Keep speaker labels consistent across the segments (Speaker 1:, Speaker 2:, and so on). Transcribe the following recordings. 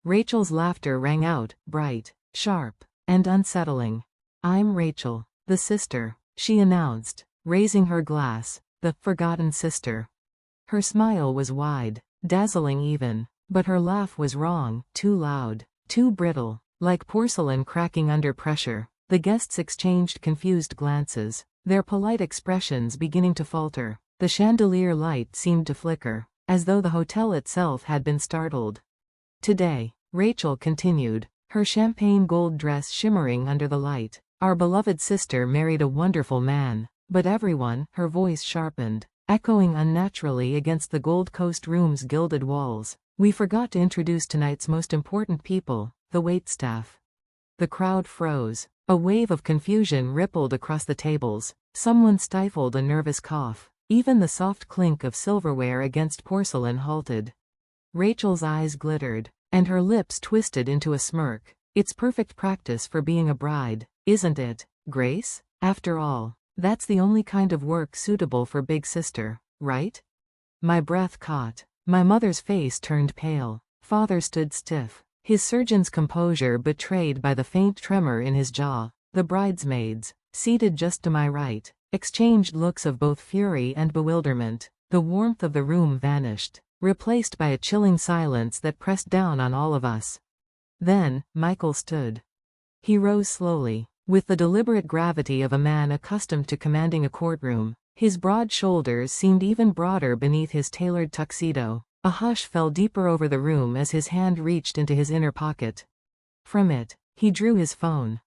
Speaker 1: Rachel's laughter rang out, bright, sharp, and unsettling. "I'm Rachel, the sister," she announced, raising her glass, "the forgotten sister." Her smile was wide, dazzling even, but her laugh was wrong, too loud, too brittle, like porcelain cracking under pressure. The guests exchanged confused glances, their polite expressions beginning to falter. The chandelier light seemed to flicker, as though the hotel itself had been startled. "Today," Rachel continued, her champagne gold dress shimmering under the light, "our beloved sister married a wonderful man, but everyone," her voice sharpened, echoing unnaturally against the Gold Coast room's gilded walls, "we forgot to introduce tonight's most important people, the waitstaff." The crowd froze. A wave of confusion rippled across the tables. Someone stifled a nervous cough. Even the soft clink of silverware against porcelain halted. Rachel's eyes glittered, and her lips twisted into a smirk. "It's perfect practice for being a bride, isn't it, Grace? After all, that's the only kind of work suitable for big sister, right?" My breath caught. My mother's face turned pale. Father stood stiff, his surgeon's composure betrayed by the faint tremor in his jaw. The bridesmaids, seated just to my right, exchanged looks of both fury and bewilderment. The warmth of the room vanished, replaced by a chilling silence that pressed down on all of us. Then, Michael stood. He rose slowly, with the deliberate gravity of a man accustomed to commanding a courtroom. His broad shoulders seemed even broader beneath his tailored tuxedo. A hush fell deeper over the room as his hand reached into his inner pocket. From it, he drew his phone.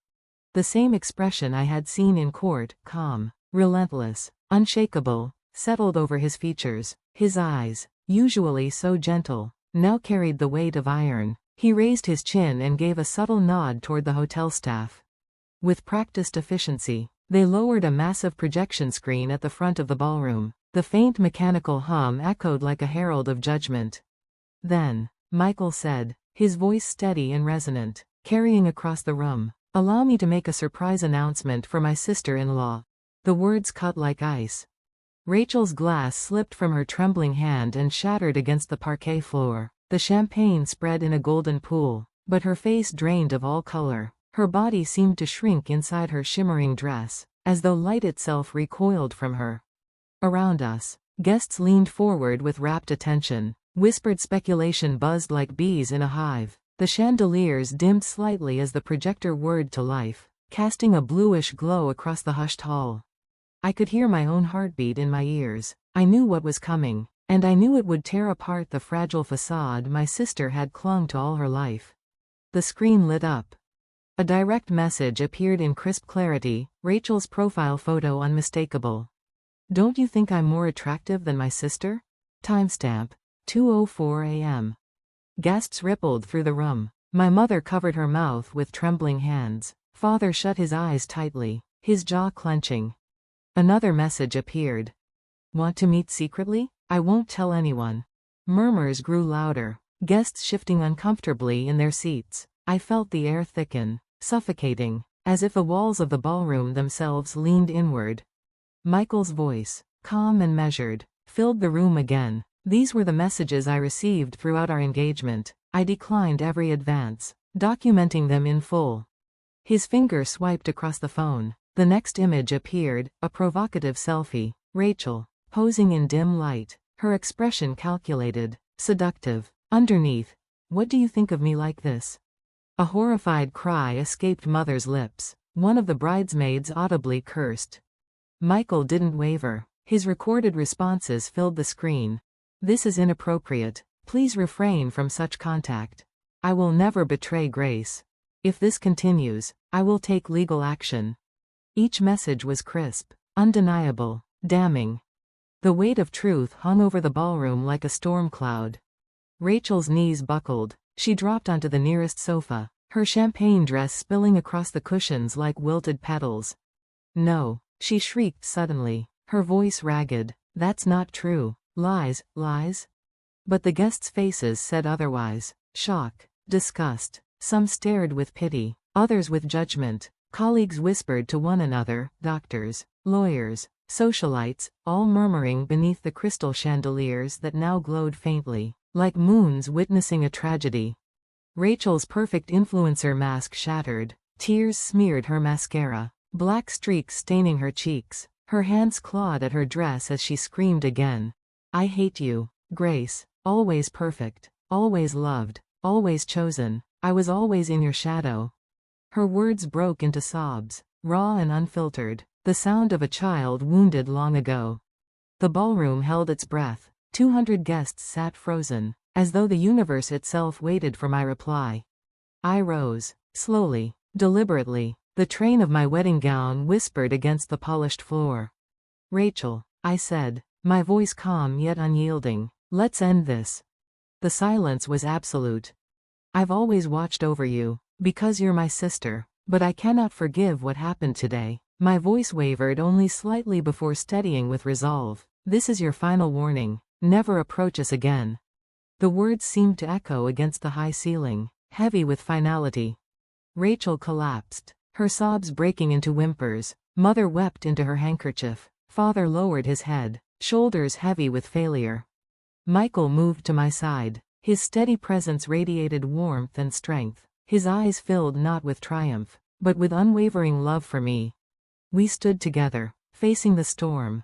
Speaker 1: The same expression I had seen in court, calm, relentless, unshakable, settled over his features. His eyes, usually so gentle, now carried the weight of iron. He raised his chin and gave a subtle nod toward the hotel staff. With practiced efficiency, they lowered a massive projection screen at the front of the ballroom. The faint mechanical hum echoed like a herald of judgment. "Then," Michael said, his voice steady and resonant, carrying across the room, "allow me to make a surprise announcement for my sister-in-law." The words cut like ice. Rachel's glass slipped from her trembling hand and shattered against the parquet floor. The champagne spread in a golden pool, but her face drained of all color. Her body seemed to shrink inside her shimmering dress, as though light itself recoiled from her. Around us, guests leaned forward with rapt attention. Whispered speculation buzzed like bees in a hive. The chandeliers dimmed slightly as the projector whirred to life, casting a bluish glow across the hushed hall. I could hear my own heartbeat in my ears. I knew what was coming, and I knew it would tear apart the fragile facade my sister had clung to all her life. The screen lit up. A direct message appeared in crisp clarity, Rachel's profile photo unmistakable. "Don't you think I'm more attractive than my sister?" Timestamp, 2:04 a.m. Gasps rippled through the room. My mother covered her mouth with trembling hands. Father shut his eyes tightly, his jaw clenching. Another message appeared. "Want to meet secretly? I won't tell anyone." Murmurs grew louder, guests shifting uncomfortably in their seats. I felt the air thicken, suffocating, as if the walls of the ballroom themselves leaned inward. Michael's voice, calm and measured, filled the room again. These were the messages I received throughout our engagement. I declined every advance, documenting them in full. His finger swiped across the phone. The next image appeared, a provocative selfie. Rachel, posing in dim light, her expression calculated, seductive. Underneath, "What do you think of me like this?" A horrified cry escaped mother's lips. One of the bridesmaids audibly cursed. Michael didn't waver. His recorded responses filled the screen. "This is inappropriate. Please refrain from such contact. I will never betray Grace. If this continues, I will take legal action." Each message was crisp, undeniable, damning. The weight of truth hung over the ballroom like a storm cloud. Rachel's knees buckled. She dropped onto the nearest sofa, her champagne dress spilling across the cushions like wilted petals. "No," she shrieked suddenly, her voice ragged. "That's not true. Lies, lies." But the guests' faces said otherwise. Shock, disgust. Some stared with pity, others with judgment. Colleagues whispered to one another, doctors, lawyers, socialites, all murmuring beneath the crystal chandeliers that now glowed faintly, like moons witnessing a tragedy. Rachel's perfect influencer mask shattered. Tears smeared her mascara, black streaks staining her cheeks. Her hands clawed at her dress as she screamed again. I hate you, Grace. Always perfect, always loved, always chosen. I was always in your shadow. Her words broke into sobs, raw and unfiltered, the sound of a child wounded long ago. The ballroom held its breath. 200 guests sat frozen, as though the universe itself waited for my reply. I rose, slowly, deliberately. The train of my wedding gown whispered against the polished floor. Rachel, I said, my voice calm yet unyielding, let's end this. The silence was absolute. I've always watched over you, because you're my sister, but I cannot forgive what happened today. My voice wavered only slightly before steadying with resolve. This is your final warning. Never approach us again. The words seemed to echo against the high ceiling, heavy with finality. Rachel collapsed, her sobs breaking into whimpers. Mother wept into her handkerchief. Father lowered his head, shoulders heavy with failure. Michael moved to my side. His steady presence radiated warmth and strength. His eyes filled not with triumph, but with unwavering love for me. We stood together, facing the storm.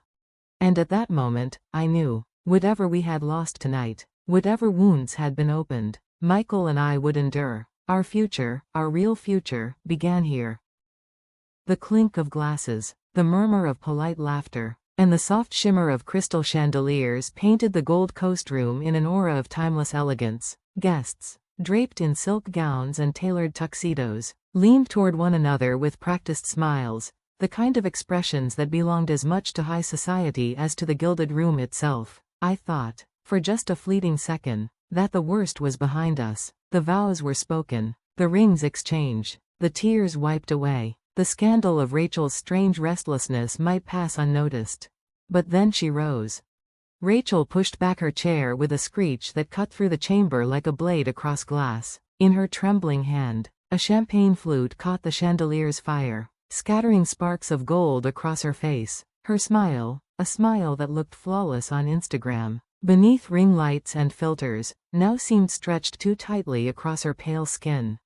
Speaker 1: And at that moment, I knew, whatever we had lost tonight, whatever wounds had been opened, Michael and I would endure. Our future, our real future, began here. The clink of glasses, the murmur of polite laughter, and the soft shimmer of crystal chandeliers painted the Gold Coast room in an aura of timeless elegance. Guests, draped in silk gowns and tailored tuxedos, leaned toward one another with practiced smiles, the kind of expressions that belonged as much to high society as to the gilded room itself. I thought, for just a fleeting second, that the worst was behind us. The vows were spoken, the rings exchanged, the tears wiped away. The scandal of Rachel's strange restlessness might pass unnoticed. But then she rose. Rachel pushed back her chair with a screech that cut through the chamber like a blade across glass. In her trembling hand, a champagne flute caught the chandelier's fire, scattering sparks of gold across her face. Her smile, a smile that looked flawless on Instagram, beneath ring lights and filters, now seemed stretched too tightly across her pale skin.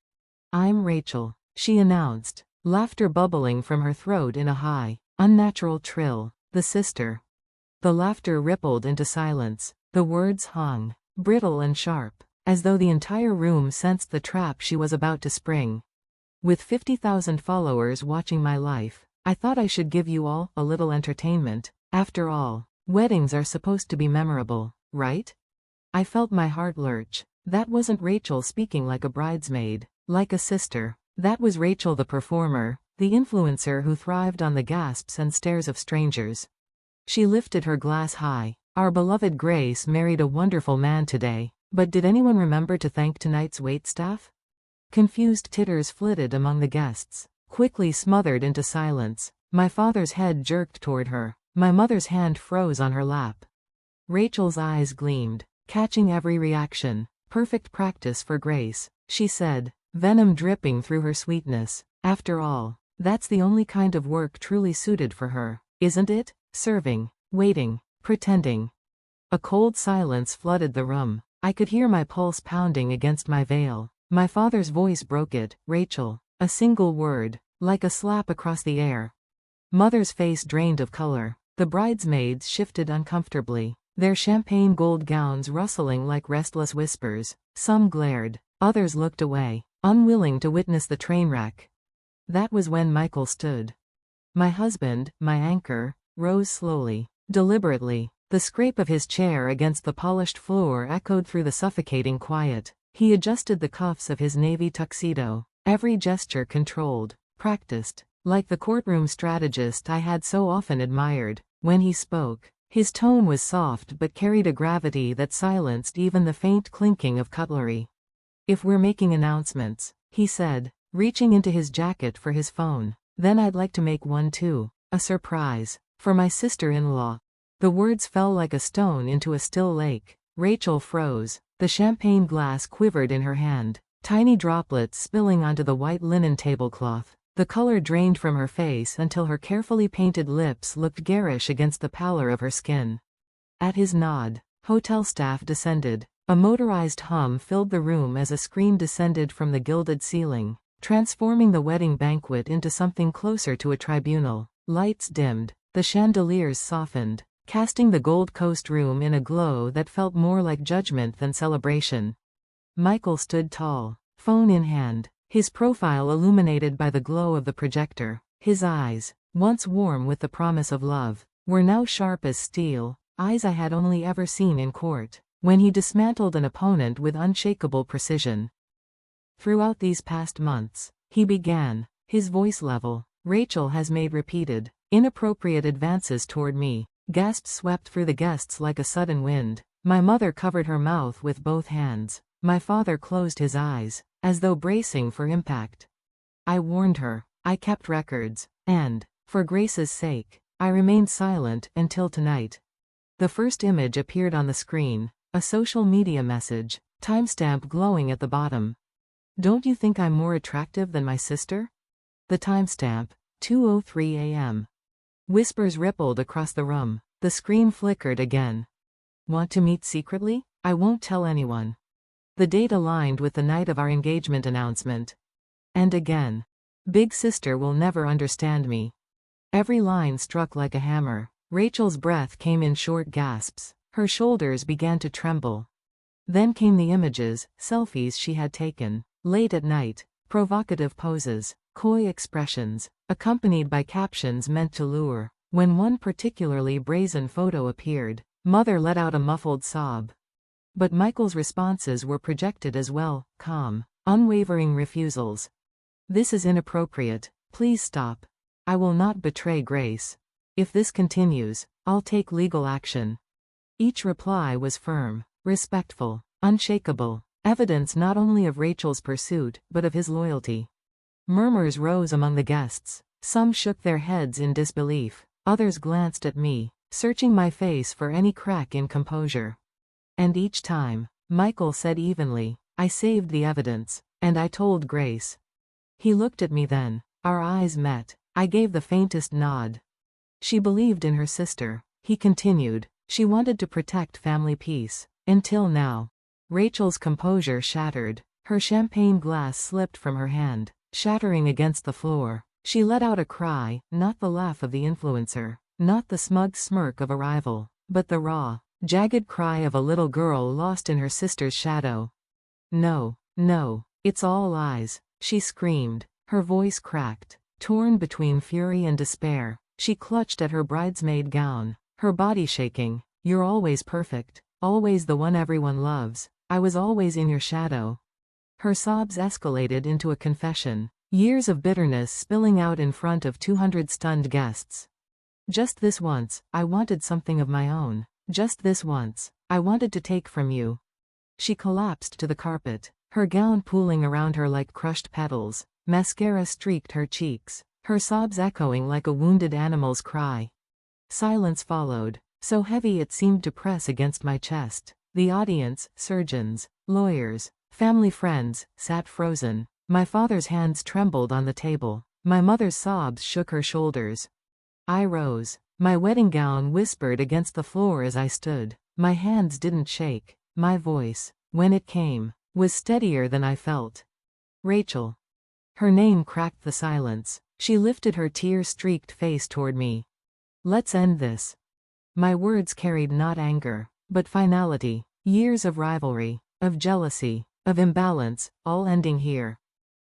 Speaker 1: I'm Rachel, she announced, laughter bubbling from her throat in a high, unnatural trill. The sister. The laughter rippled into silence. The words hung, brittle and sharp, as though the entire room sensed the trap she was about to spring. With 50,000 followers watching my life, I thought I should give you all a little entertainment. After all, weddings are supposed to be memorable, right? I felt my heart lurch. That wasn't Rachel speaking like a bridesmaid, like a sister. That was Rachel the performer, the influencer who thrived on the gasps and stares of strangers. She lifted her glass high. Our beloved Grace married a wonderful man today, but did anyone remember to thank tonight's waitstaff? Confused titters flitted among the guests, quickly smothered into silence. My father's head jerked toward her. My mother's hand froze on her lap. Rachel's eyes gleamed, catching every reaction. Perfect practice for Grace, she said, venom dripping through her sweetness. After all, that's the only kind of work truly suited for her, isn't it? Serving, waiting, pretending. A cold silence flooded the room. I could hear my pulse pounding against my veil. My father's voice broke it. Rachel. A single word, like a slap across the air. Mother's face drained of color. The bridesmaids shifted uncomfortably, their champagne gold gowns rustling like restless whispers. Some glared, others looked away, unwilling to witness the train wreck. That was when Michael stood. My husband, my anchor, rose slowly, deliberately. The scrape of his chair against the polished floor echoed through the suffocating quiet. He adjusted the cuffs of his navy tuxedo, every gesture controlled, practiced, like the courtroom strategist I had so often admired. When he spoke, his tone was soft but carried a gravity that silenced even the faint clinking of cutlery. If we're making announcements, he said, reaching into his jacket for his phone, then I'd like to make one too, a surprise, for my sister-in-law. The words fell like a stone into a still lake. Rachel froze. The champagne glass quivered in her hand, tiny droplets spilling onto the white linen tablecloth. The color drained from her face until her carefully painted lips looked garish against the pallor of her skin. At his nod, hotel staff descended, A motorized hum filled the room as a screen descended from the gilded ceiling, transforming the wedding banquet into something closer to a tribunal. Lights dimmed, the chandeliers softened, casting the Gold Coast room in a glow that felt more like judgment than celebration. Michael stood tall, phone in hand, his profile illuminated by the glow of the projector. His eyes, once warm with the promise of love, were now sharp as steel, eyes I had only ever seen in court, when he dismantled an opponent with unshakable precision. Throughout these past months, he began, his voice level. Rachel has made repeated, inappropriate advances toward me. Gasps swept through the guests like a sudden wind. My mother covered her mouth with both hands. My father closed his eyes, as though bracing for impact. I warned her. I kept records. And, for Grace's sake, I remained silent until tonight. The first image appeared on the screen, a social media message, timestamp glowing at the bottom. Don't you think I'm more attractive than my sister? The timestamp, 2:03 a.m. Whispers rippled across the room. The screen flickered again. Want to meet secretly? I won't tell anyone. The date aligned with the night of our engagement announcement. And again. Big sister will never understand me. Every line struck like a hammer. Rachel's breath came in short gasps. Her shoulders began to tremble. Then came the images, selfies she had taken. Late at night, provocative poses, coy expressions, accompanied by captions meant to lure. When one particularly brazen photo appeared, Mother let out a muffled sob. But Michael's responses were projected as well, calm, unwavering refusals. This is inappropriate. Please stop. I will not betray Grace. If this continues, I'll take legal action. Each reply was firm, respectful, unshakable, evidence not only of Rachel's pursuit but of his loyalty. Murmurs rose among the guests. Some shook their heads in disbelief. Others glanced at me, searching my face for any crack in composure. And each time, Michael said evenly, I saved the evidence, and I told Grace. He looked at me then. Our eyes met. I gave the faintest nod. She believed in her sister. He continued. She wanted to protect family peace. Until now. Rachel's composure shattered. Her champagne glass slipped from her hand, shattering against the floor. She let out a cry, not the laugh of the influencer, not the smug smirk of a rival, but the raw, jagged cry of a little girl lost in her sister's shadow. No, no, it's all lies, she screamed, her voice cracked, torn between fury and despair. She clutched at her bridesmaid gown, her body shaking. You're always perfect, always the one everyone loves. I was always in your shadow. Her sobs escalated into a confession, years of bitterness spilling out in front of 200 stunned guests. Just this once, I wanted something of my own. Just this once, I wanted to take from you. She collapsed to the carpet, her gown pooling around her like crushed petals. Mascara streaked her cheeks, her sobs echoing like a wounded animal's cry. Silence followed, so heavy it seemed to press against my chest. The audience, surgeons, lawyers, family friends, sat frozen. My father's hands trembled on the table. My mother's sobs shook her shoulders. I rose. My wedding gown whispered against the floor as I stood. My hands didn't shake. My voice, when it came, was steadier than I felt. Rachel. Her name cracked the silence. She lifted her tear-streaked face toward me. Let's end this. My words carried not anger, but finality. Years of rivalry, of jealousy, of imbalance, all ending here.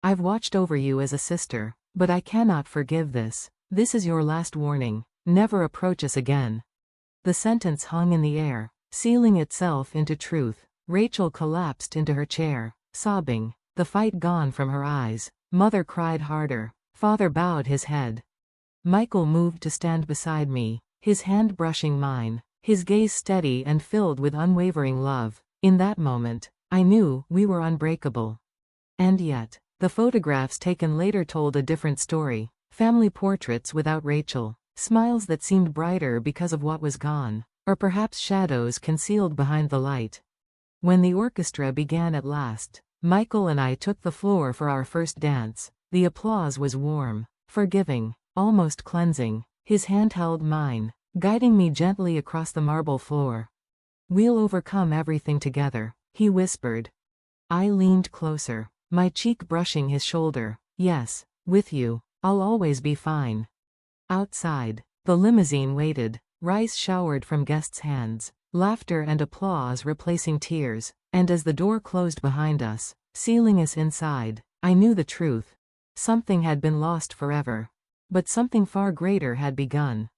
Speaker 1: I've watched over you as a sister, but I cannot forgive this. This is your last warning. Never approach us again. The sentence hung in the air, sealing itself into truth. Rachel collapsed into her chair, sobbing, the fight gone from her eyes. Mother cried harder. Father bowed his head. Michael moved to stand beside me, his hand brushing mine, his gaze steady and filled with unwavering love. In that moment, I knew we were unbreakable. And yet, the photographs taken later told a different story. Family portraits without Rachel, smiles that seemed brighter because of what was gone, or perhaps shadows concealed behind the light. When the orchestra began at last, Michael and I took the floor for our first dance. The applause was warm, forgiving, almost cleansing. His hand held mine, guiding me gently across the marble floor. We'll overcome everything together. he whispered. I leaned closer, my cheek brushing his shoulder. Yes, with you, I'll always be fine. Outside, the limousine waited. Rice showered from guests' hands, laughter and applause replacing tears, and as the door closed behind us, sealing us inside, I knew the truth. Something had been lost forever. But something far greater had begun.